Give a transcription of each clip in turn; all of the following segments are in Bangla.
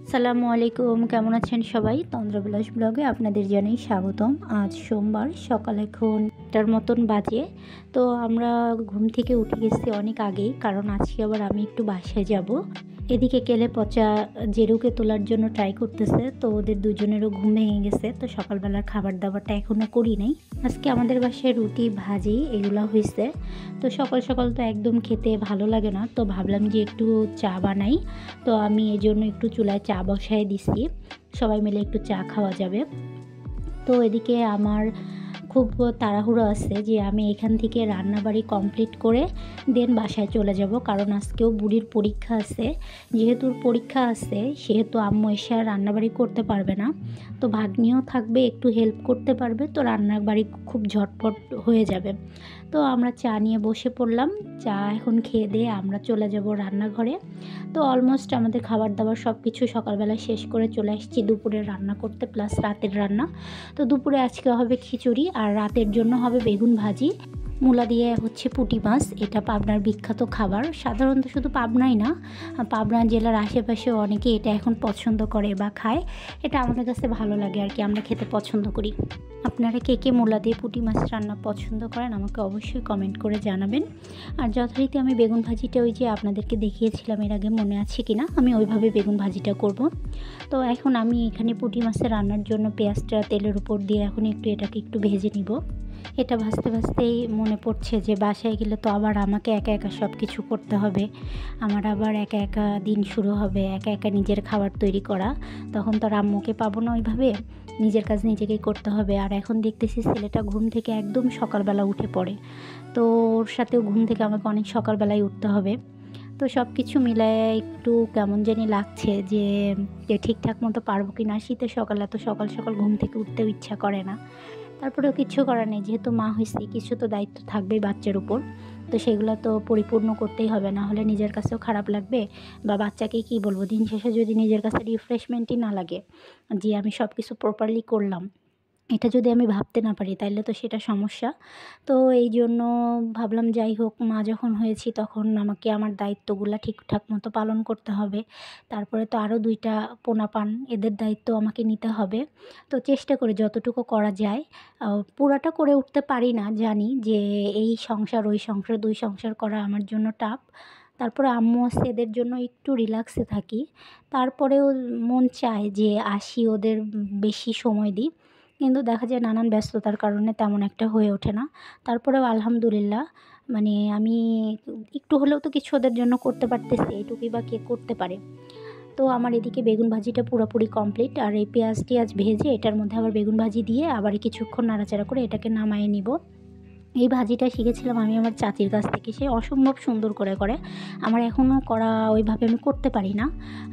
আসসালামু আলাইকুম, কেমন আছেন সবাই? তন্দ্রবিলাস ব্লগে আপনাদের জানাই স্বাগতম। আজ সোমবার, সকাল এখন 8টার মতন বাজে। তো আমরা ঘুম থেকে উঠে গেছি অনেক আগেই, কারণ আজকে আবার আমি একটু বাসায় যাব। এদিকে কেলে পচা জেরুকে তোলার জন্য ট্রাই করতেছে, তো ওদের দুজনেরও ঘুম ভেঙে গেছে। তো সকালবেলার খাবার দাবারটা এখনও করি নাই। আজকে আমাদের বাসায় রুটি ভাজি এগুলো হয়েছে। তো সকাল সকাল তো একদম খেতে ভালো লাগে না, তো ভাবলাম যে একটু চা বানাই। তো আমি এই জন্য একটু চুলায় চা বসায় দিছি, সবাই মিলে একটু চা খাওয়া যাবে। তো এদিকে আমার খুব তাড়াহুড়ো আছে যে আমি এখান থেকে রান্নাবাড়ি কমপ্লিট করে দেন বাসায় চলে যাব, কারণ আজকেও বুড়ির পরীক্ষা আছে। যেহেতু পরীক্ষা আছে সেহেতু আম্মু এসে আর রান্নাবাড়ি করতে পারবে না। তো ভাগ্নিও থাকবে, একটু হেল্প করতে পারবে, তো রান্নাবাড়ি খুব ঝটপট হয়ে যাবে। তো আমরা চা নিয়ে বসে পড়লাম। চা এখন খেয়ে দিয়ে আমরা চলে যাব রান্নাঘরে। তো অলমোস্ট আমাদের খাবার দাবার সব কিছু সকালবেলা শেষ করে চলে আসছি দুপুরের রান্না করতে, প্লাস রাতের রান্না। তো দুপুরে আজকে হবে খিচুড়ি, আর রাতের জন্য হবে বেগুন ভাজি। মূলা দিয়ে হচ্ছে পুঁটি মাছ, এটা পাবনার বিখ্যাত খাবার। সাধারণত শুধু পাবনাই না, পাবনা জেলার আশেপাশেও অনেকে এটা এখন পছন্দ করে বা খায়। এটা আমাদের কাছে ভালো লাগে আর কি, আমরা খেতে পছন্দ করি। আপনারা কে কে মূলা দিয়ে পুঁটি মাছ রান্না পছন্দ করেন আমাকে অবশ্যই কমেন্ট করে জানাবেন। আর যথারীতি আমি বেগুন ভাজিটা ওই যে আপনাদেরকে দেখিয়েছিলাম এর আগে, মনে আছে কি না, আমি ওইভাবে বেগুন ভাজিটা করব। তো এখন আমি এখানে পুঁটি মাছের রান্নার জন্য পেঁয়াজটা তেলের উপর দিয়ে এখন এটাকে একটু ভেজে নিব। এটা ভাজতে ভাজতেই মনে পড়ছে যে বাসায় গেলে তো আবার আমাকে একা একা সব কিছু করতে হবে। আমার আবার একা একা দিন শুরু হবে, একা একা নিজের খাবার তৈরি করা। তখন তো আর আম্মুকে পাবো না ওইভাবে, নিজের কাজ নিজেকেই করতে হবে। আর এখন দেখতেছি ছেলেটা ঘুম থেকে একদম সকালবেলা উঠে পড়ে, তো ওর সাথেও ঘুম থেকে আমাকে অনেক সকালবেলায় উঠতে হবে। তো সব কিছু মিলায় একটু কেমন জানি লাগছে যে ঠিকঠাক মতো পারবো কি না। শীতের সকাল, এত সকাল সকাল ঘুম থেকে উঠতেও ইচ্ছা করে না। তারপরেও কিচ্ছু করার নেই, যেহেতু মা হয়েছি কিছু তো দায়িত্ব থাকবেই বাচ্চার উপর। তো সেগুলো তো পরিপূর্ণ করতেই হবে, না হলে নিজের কাছেও খারাপ লাগবে বা বাচ্চাকে কী বলবো। দিন শেষে যদি নিজের কাছে রিফ্রেশমেন্টই না লাগে যে আমি সব কিছু প্রপারলি করলাম, এটা যদি আমি ভাবতে না পারি তাইলে তো সেটা সমস্যা। তো এই জন্য ভাবলাম যাই হোক, মা যখন হয়েছি তখন আমাকে আমার দায়িত্বগুলো ঠিকঠাক মতো পালন করতে হবে। তারপরে তো আরও 2টা পোনাপান, এদের দায়িত্ব আমাকে নিতে হবে। তো চেষ্টা করি যতটুকু করা যায়। পুরাটা করে উঠতে পারি না, জানি যে এই সংসার ওই সংসার 2 সংসার করা আমার জন্য টাফ। তারপরে আম্মু আছে, এদের জন্য একটু রিল্যাক্সে থাকি। তারপরেও মন চায় যে আসি, ওদের বেশি সময় দিই। কিন্তু দেখা যায় নানান ব্যস্ততার কারণে তেমন একটা হয়ে ওঠে না। তারপরেও আলহামদুলিল্লাহ, মানে আমি একটু হলেও তো কিছু ওদের জন্য করতে পারতেছি, এইটুকুই বা কে করতে পারে। তো আমার এদিকে বেগুন ভাজিটা পুরোপুরি কমপ্লিট, আর এই পেঁয়াজ টিয়াজ ভেজে এটার মধ্যে আবার বেগুন ভাজি দিয়ে আবার কিছুক্ষণ নাড়াচাড়া করে এটাকে নামায়ে নিব। এই ভাজিটা শিখেছিলাম আমি আমার চাচির কাছ থেকে, সে অসম্ভব সুন্দর করে। আমার এখনও করা ওইভাবে আমি করতে পারি না।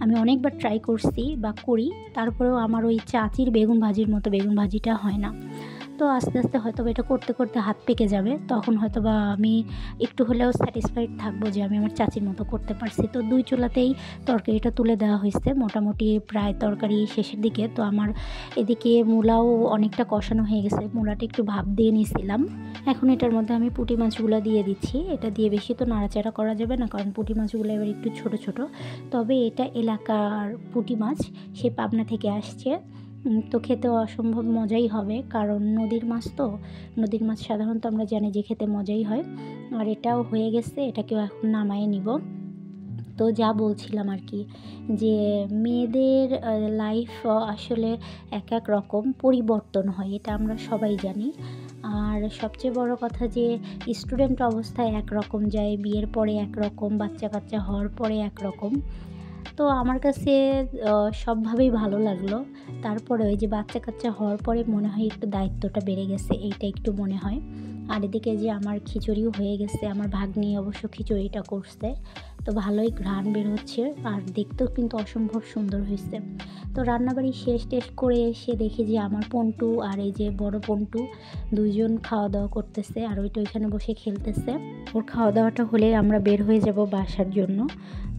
আমি অনেকবার ট্রাই করছি বা করি, তারপরেও আমার ওই চাচির বেগুন ভাজির মতো বেগুন ভাজিটা হয় না। তো আস্তে আস্তে হয়তো এটা করতে করতে হাত পেকে যাবে, তখন হয়তো বা আমি একটু হলেও স্যাটিসফাইড থাকবো যে আমি আমার চাচির মতো করতে পারছি। তো 2 চুলাতেই তরকারিটা তুলে দেওয়া হয়েছে, মোটামুটি প্রায় তরকারি শেষের দিকে। তো আমার এদিকে মূলাও অনেকটা কষানো হয়ে গেছে, মূলাটা একটু ভাপ দিয়ে নিয়েছিলাম। এখন এটার মধ্যে আমি পুঁটি মাছগুলো দিয়ে দিচ্ছি। এটা দিয়ে বেশি তো নাড়াচাড়া করা যাবে না, কারণ পুঁটি মাছগুলো এবার একটু ছোট ছোট। তবে এটা এলাকার পুঁটি মাছ, সে পাবনা থেকে আসছে। তো খেতেও অসম্ভব মজাই হবে, কারণ নদীর মাছ তো। নদীর মাছ সাধারণত আমরা জানি যে খেতে মজাই হয়। আর এটাও হয়ে গেছে, এটাকেও এখন নামায়ে নিব। তো যা বলছিলাম আর কি, যে মেয়েদের লাইফ আসলে এক এক রকম পরিবর্তন হয়, এটা আমরা সবাই জানি। আর সবচেয়ে বড় কথা যে স্টুডেন্ট অবস্থায় একরকম যায়, বিয়ের পরে একরকম, বাচ্চা কাচ্চা হওয়ার পরে একরকম। তো আমার কাছে সবভাবেই ভালো লাগলো। তারপরে ওই যে বাচ্চা কাচ্চা হওয়ার পরে মনে হয় একটু দায়িত্বটা বেড়ে গেছে, এইটা একটু মনে হয়। আর এদিকে যে আমার খিচুড়িও হয়ে গেছে, আমার ভাগ্নি অবশ্য খিচুড়িটা করছে। তো ভালোই ঘ্রাণ বের হচ্ছে, আর দেখতেও কিন্তু অসম্ভব সুন্দর হয়েছে। তো রান্নাবাড়ি শেষ টেস করে এসে দেখি যে আমার পন্টু আর এই যে বড় পন্টু দুইজন খাওয়া দাওয়া করতেছে, আর ওইটা ওইখানে বসে খেলতেছে। ওর খাওয়া দাওয়াটা হলে আমরা বের হয়ে যাব বাসার জন্য।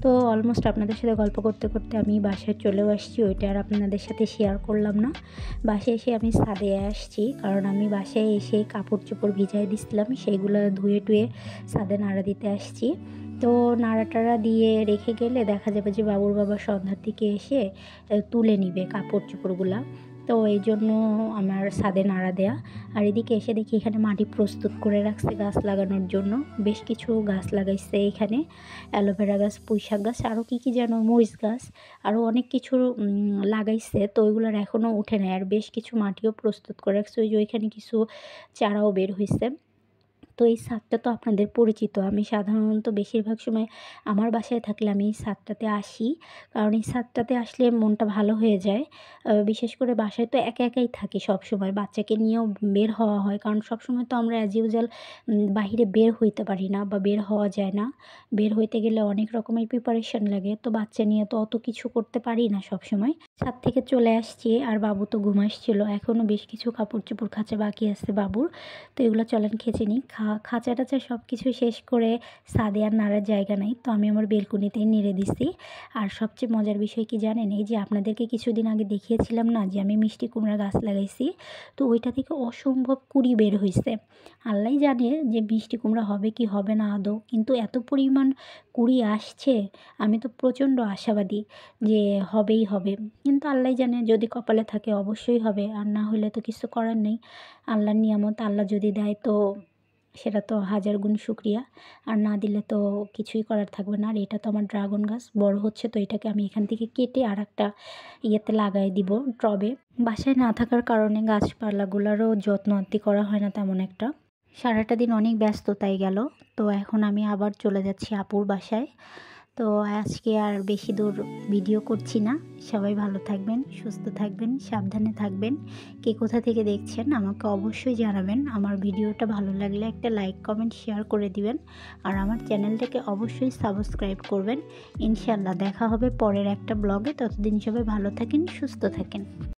তো অলমোস্ট আপনাদের সাথে গল্প করতে করতে আমি বাসায় চলেও আসছি, ওইটা আর আপনাদের সাথে শেয়ার করলাম না। বাসায় এসে আমি ছাদে আসছি, কারণ আমি বাসায় এসে কাপড় চোপড় ভিজাই দিছিলাম, সেইগুলো ধুয়ে টুয়ে ছাদে নাড়া দিতে আসছি। তো তো নাড়াটাড়া দিয়ে রেখে গেলে দেখা যাবে যে বাবুর বাবা সন্ধ্যার দিকে এসে তুলে নিবে কাপড় চোপড়গুলা। তো এই জন্য আমার ছাদে নাড়া দেয়া। আর এদিকে এসে দেখি এখানে মাটি প্রস্তুত করে রাখছে গাছ লাগানোর জন্য। বেশ কিছু গাছ লাগাইছে এখানে, অ্যালোভেরা গাছ, পুঁইশাক গাছ, আরও কী কী যেন, মরিচ গাছ, আরও অনেক কিছু লাগাইছে। তো ওইগুলোর এখনও উঠে নেয়। আর বেশ কিছু মাটিও প্রস্তুত করে রাখছে, ওই যে ওইখানে কিছু চারাও বের হয়েছে। তো এই ছাদটা তো আপনাদের পরিচিত। আমি সাধারণত বেশিরভাগ সময় আমার বাসায় থাকলে আমি এই ছাদটাতে আসি, কারণ এই ছাদটাতে আসলে মনটা ভালো হয়ে যায়। বিশেষ করে বাসায় তো একা একাই থাকি সবসময়, বাচ্চাকে নিয়েও বের হওয়া হয়, কারণ সবসময় তো আমরা অ্যাজ ইউজুয়াল বাহিরে বের হইতে পারি না বা বের হওয়া যায় না। বের হইতে গেলে অনেক রকমের প্রিপারেশন লাগে, তো বাচ্চা নিয়ে তো অত কিছু করতে পারি না সবসময়। ছাদ থেকে চলে আসছি, আর বাবু তো ঘুমাচ্ছিল। এখনও বেশ কিছু কাপড় চোপড় খাঁচা বাকি আছে বাবুর, তো এগুলো চলেন খেঁচে নিই। খাঁচা টাচা সব কিছু শেষ করে ছাদে আর নাড়ার জায়গা নাই, তো আমি আমার বেলকুনিতেই নেড়ে দিছি। আর সবচেয়ে মজার বিষয় কি জানেন, এই যে আপনাদেরকে কিছুদিন আগে দেখিয়েছিলাম না যে আমি মিষ্টি কুমড়া গাছ লাগাইছি, তো ওইটা থেকে অসম্ভব কুড়ি বের হয়েছে। আল্লাহ জানে যে মিষ্টি কুমড়া হবে কি হবে না আদৌ, কিন্তু এত পরিমাণ কুড়ি আসছে, আমি তো প্রচণ্ড আশাবাদী যে হবেই হবে। কিন্তু আল্লাহ জানে, যদি কপালে থাকে অবশ্যই হবে, আর না হলে তো কিছু করার নেই। আল্লাহর নিয়ামত, আল্লাহ যদি দেয় তো সেটা তো হাজার গুণ শুকরিয়া, আর না দিলে তো কিছুই করার থাকবে না। আর এটা তো আমার ড্রাগন গাছ বড় হচ্ছে, তো এটাকে আমি এখান থেকে কেটে আর একটা ইয়েতে লাগাই দিব, টবে। বাসায় না থাকার কারণে গাছপালাগুলোরও যত্ন আত্তি করা হয় না তেমন একটা। সারাটা দিন অনেক ব্যস্ততায় গেল। তো এখন আমি আবার চলে যাচ্ছি আপুর বাসায়। তো আজকে আর বেশি দূর ভিডিও করছি না। সবাই ভালো থাকবেন, সুস্থ থাকবেন, সাবধানে থাকবেন। কে কোথা থেকে দেখছেন আমাকে অবশ্যই জানাবেন। আমার ভিডিওটা ভালো লাগলে একটা লাইক, কমেন্ট, শেয়ার করে দিবেন। আর আমার চ্যানেলটাকে অবশ্যই সাবস্ক্রাইব করবেন। ইনশাল্লাহ দেখা হবে পরের একটা ব্লগে। ততদিন সবাই ভালো থাকেন, সুস্থ থাকেন।